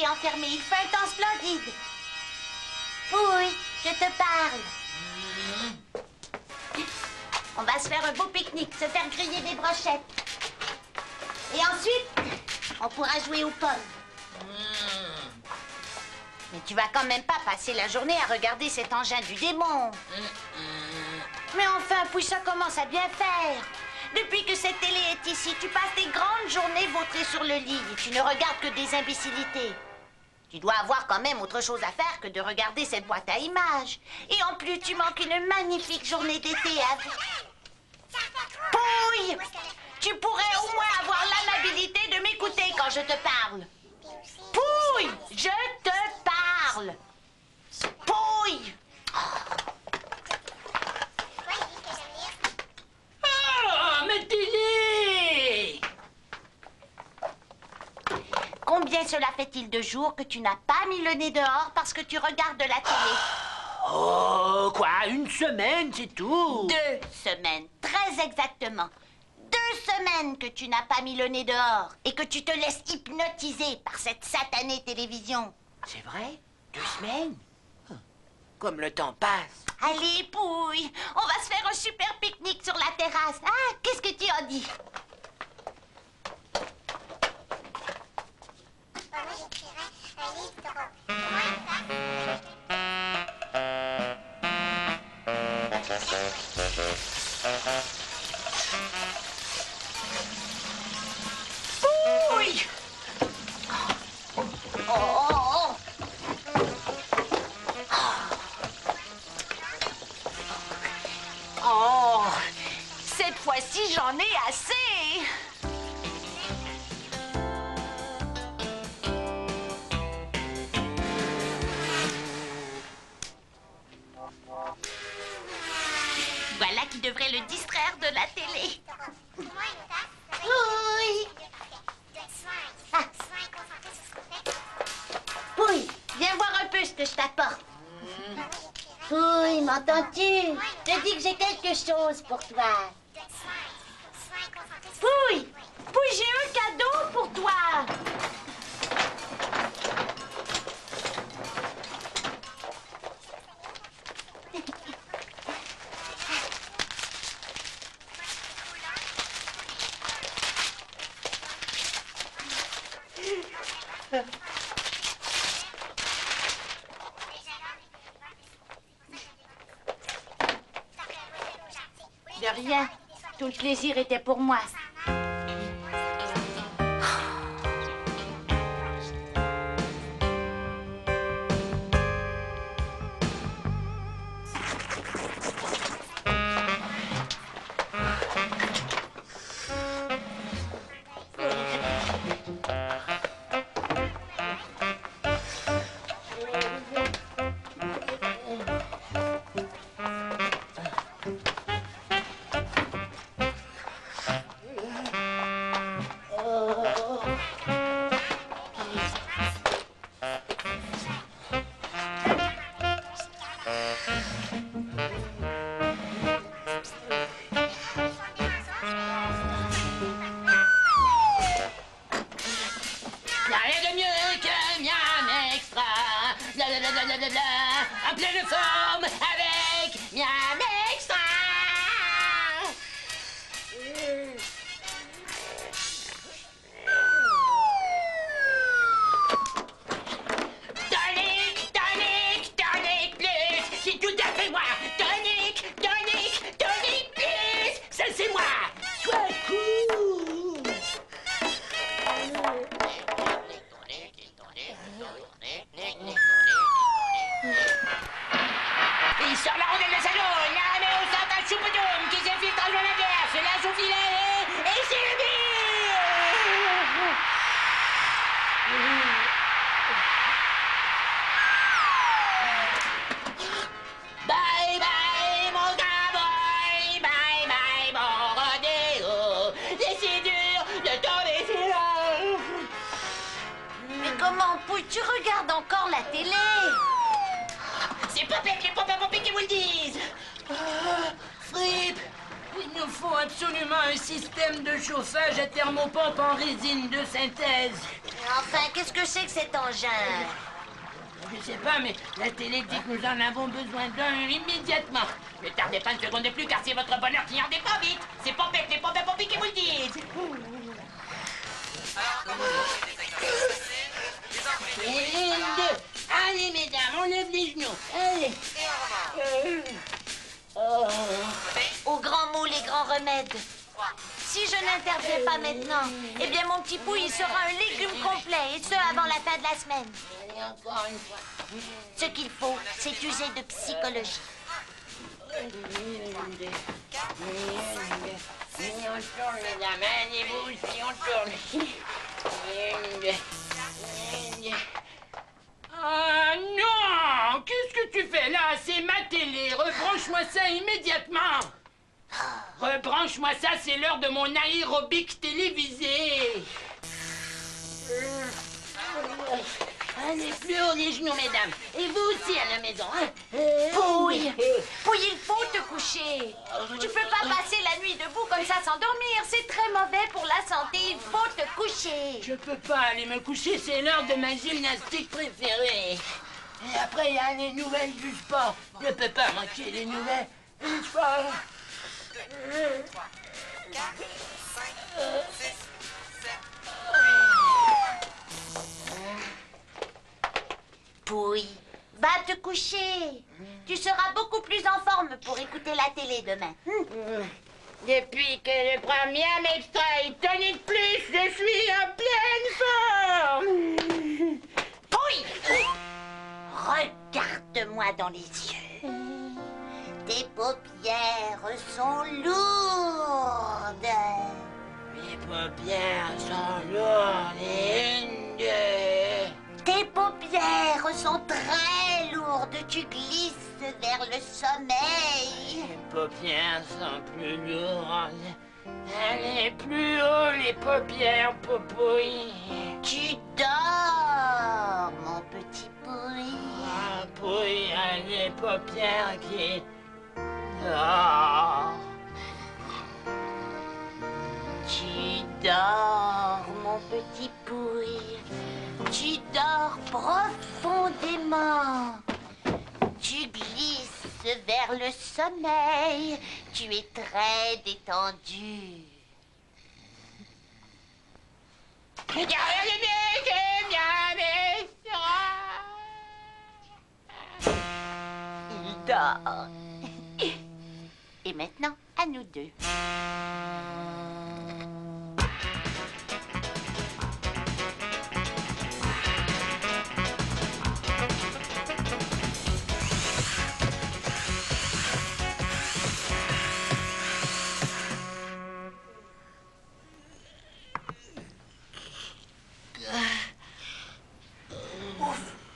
Enfermé, il fait un temps splendide. Oui, je te parle. On va se faire un beau pique-nique, se faire griller des brochettes. Et ensuite, on pourra jouer aux pommes. Mais tu vas quand même pas passer la journée à regarder cet engin du démon. Mais enfin, puis ça commence à bien faire. Depuis que cette télé est ici, tu passes des grandes journées vautrées sur le lit et tu ne regardes que des imbécilités. Tu dois avoir quand même autre chose à faire que de regarder cette boîte à images. Et en plus, tu manques une magnifique journée d'été avec... Pouille! Tu pourrais au moins avoir l'amabilité de m'écouter quand je te parle. Pouille! Je te parle! Pouille! Ah, ma télé! Combien cela fait-il de jours que tu n'as pas mis le nez dehors parce que tu regardes la télé? Oh, quoi, une semaine, c'est tout? 2 semaines, très exactement. 2 semaines que tu n'as pas mis le nez dehors et que tu te laisses hypnotiser par cette satanée télévision. C'est vrai? 2 semaines? Comme le temps passe. Allez, Pouille, on va se faire un super pique-nique sur la terrasse. Ah, qu'est-ce que tu en dis? Pouille! Oh, oh, oh. Oh, cette fois-ci, j'en ai assez. Voilà qui devrait le distraire de la télé. Pouille! Ah. Pouille, viens voir un peu ce que je t'apporte. Pouille, m'entends-tu? Je te dis que j'ai quelque chose pour toi. Pouille! Puis j'ai un cadeau pour toi. De rien. Tout le plaisir était pour moi. Blablabla, en pleine forme avec Miam Extra. Tonic, tonic, tonic plus, c'est tout à fait moi. Tonic, tonic, tonic plus, ça c'est moi. Sois cool. Il sort la rondelle de salon, la met au centre un choupoudum qui s'infiltre dans la bière, c'est là son filet, et c'est le but. Bye bye mon cowboy, bye bye mon rodéo, et c'est dur de tomber sur l'eau. Mais comment, Pouille, tu regardes encore la télé? C'est Popette, les pommes à pomper qui vous le disent. Fripp, il nous faut absolument un système de chauffage à thermopompe en résine de synthèse. Enfin, qu'est-ce que c'est que cet engin? Je sais pas, mais la télé dit que nous en avons besoin d'un immédiatement. Ne tardez pas une seconde de plus car c'est votre bonheur qui en dépend vite. C'est Popette, les pommes à pomper qui vous le disent. Et une, deux. Allez, mesdames, on lève les genoux. Allez. Au grand mot, les grands remèdes. Si je n'interviens pas maintenant, eh bien mon petit Pouille, il sera un légume complet, et ce avant la fin de la semaine. Allez, encore une fois. Ce qu'il faut, c'est user de psychologie. Et on tourne, mesdames. Allez, vous aussi, on tourne. Une, deux. Ah non! Qu'est-ce que tu fais là? C'est ma télé. Rebranche-moi ça immédiatement. Rebranche-moi ça, c'est l'heure de mon aérobic télévisé. Allez, plus haut les genoux, mesdames. Et vous aussi à la maison, hein? Pouille, Pouille, il faut te coucher. Tu peux pas passer la nuit debout comme ça sans dormir. C'est très mauvais pour la santé. Il faut te coucher. Je peux pas aller me coucher, c'est l'heure de ma gymnastique préférée. Et après, il y a les nouvelles du sport. Je peux pas manquer les nouvelles du sport. Pouille, va te coucher. Tu seras beaucoup plus en forme pour écouter la télé demain. Depuis que je prends Miam Extra et Tonic Plus, je suis en pleine forme. Pouille, regarde-moi dans les yeux. Tes paupières sont lourdes. Mes paupières sont lourdes et une, deux. Tes paupières sont très lourdes. Tu glisses vers le sommeil. Les paupières sont plus lourdes. Allez, plus haut les paupières, Popouille. Tu dors, mon petit Pouille. Ah, Pouille a les paupières qui dorment. Tu dors, mon petit Pouille. Tu dors profondément. Tu glisses vers le sommeil. Tu es très détendu. Il dort. Et maintenant, à nous deux.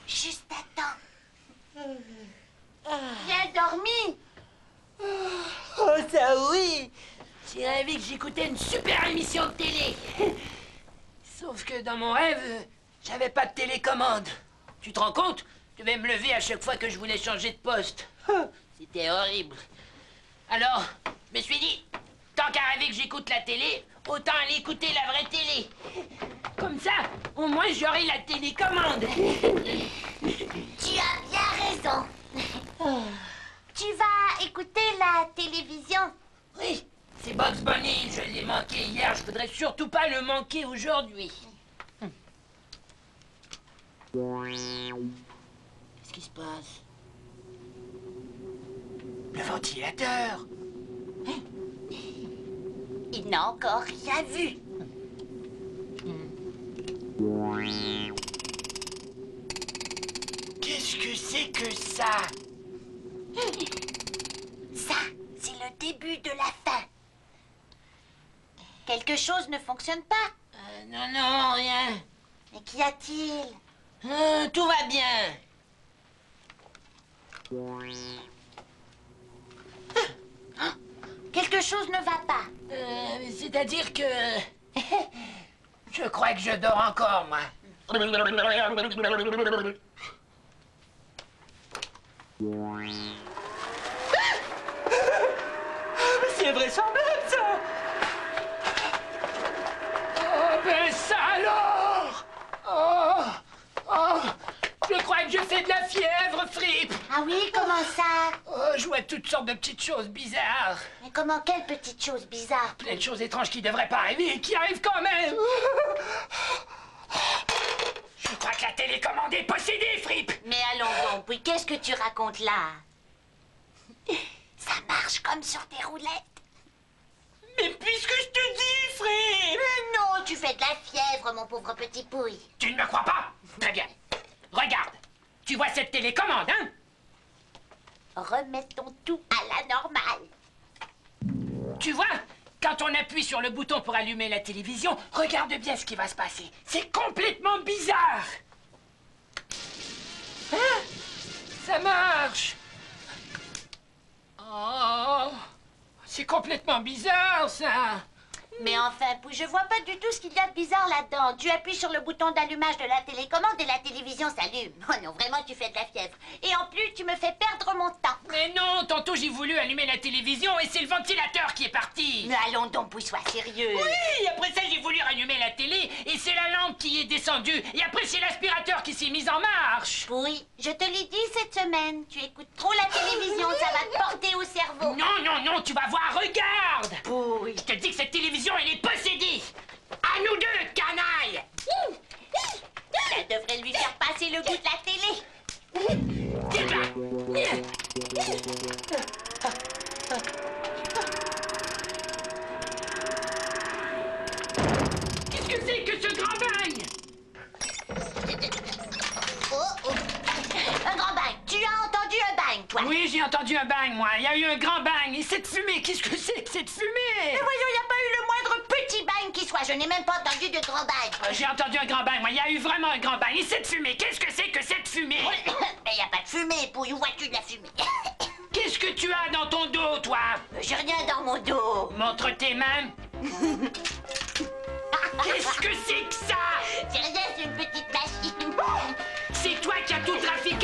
Juste à temps. Bien dormi. Oh, ça oui! J'ai rêvé que j'écoutais une super émission de télé. Sauf que dans mon rêve, j'avais pas de télécommande. Tu te rends compte? Je devais me lever à chaque fois que je voulais changer de poste. C'était horrible. Alors, je me suis dit, tant qu'à rêver que j'écoute la télé, autant aller écouter la vraie télé. Comme ça, au moins j'aurai la télécommande. Tu as bien raison. Tu vas écouter la télévision? Oui, c'est Bugs Bunny, je l'ai manqué hier, je voudrais surtout pas le manquer aujourd'hui. Qu'est-ce qui se passe? Le ventilateur. Il n'a encore rien vu. Qu'est-ce que c'est que ça? Ça, c'est le début de la fin. Quelque chose ne fonctionne pas. Non, non, rien. Mais qu'y a-t-il? Tout va bien. Quelque chose ne va pas. C'est-à-dire que... je crois que je dors encore, moi. C'est invraisemblable, ça! Oh, ben ça alors! Oh, je crois que je fais de la fièvre, Fripp! Ah oui, comment ça? Oh, je vois toutes sortes de petites choses bizarres. Mais comment, quelle petite chose bizarre? Plein de choses étranges qui devraient pas arriver et qui arrivent quand même! Je crois que la télécommande est possédée, Fripp! Mais allons donc, oui, qu'est-ce que tu racontes là? Ça marche comme sur des roulettes. Mais puisque je te dis, Fripp! Mais non, tu fais de la fièvre, mon pauvre petit pouille. Tu ne me crois pas? Très bien. Regarde, tu vois cette télécommande, hein? Remettons tout à la normale. Tu vois, quand on appuie sur le bouton pour allumer la télévision, regarde bien ce qui va se passer. C'est complètement bizarre. Hein? Ça marche. Oh, c'est complètement bizarre, ça. Mais enfin, Pouille, je vois pas du tout ce qu'il y a de bizarre là-dedans. Tu appuies sur le bouton d'allumage de la télécommande et la télévision s'allume. Oh non, vraiment, tu fais de la fièvre. Et en plus, tu me fais perdre mon temps. Mais non, tantôt j'ai voulu allumer la télévision et c'est le ventilateur qui est parti. Mais allons donc, Pouille, sois sérieux. Oui, après ça j'ai voulu rallumer la télé et c'est la lampe qui est descendue. Et après c'est l'aspirateur qui s'est mis en marche. Pouille, je te l'ai dit cette semaine. Tu écoutes trop la télévision, ça va te porter au cerveau. Non, non, non, tu vas voir, regarde. Pouille. Je te dis que cette télévision, elle est possédée. À nous deux, canaille. Ça devrait lui faire passer le goût de la télé. Viens là. Qu'est-ce que c'est que ce grand bang? Oh, oh. Un grand bang. Tu as entendu un bang, toi? Oui, j'ai entendu un bang, moi. Il y a eu un grand bang. Et cette fumée, qu'est-ce que c'est que cette fumée? Mais voyons, il n'y a pas eu le moindre petit bang qui soit. Je n'ai même pas entendu de grand bang. J'ai entendu un grand bang, moi. Il y a eu vraiment un grand bang. Et cette fumée, qu'est-ce que c'est que cette fumée? Mais il n'y a pas de fumée, Pouille. Où vois-tu de la fumée? Qu'est-ce que tu as dans ton dos, toi? J'ai rien dans mon dos. Montre tes mains. Qu'est-ce que c'est que ça? C'est rien, c'est une petite machine. C'est toi qui as tout trafiqué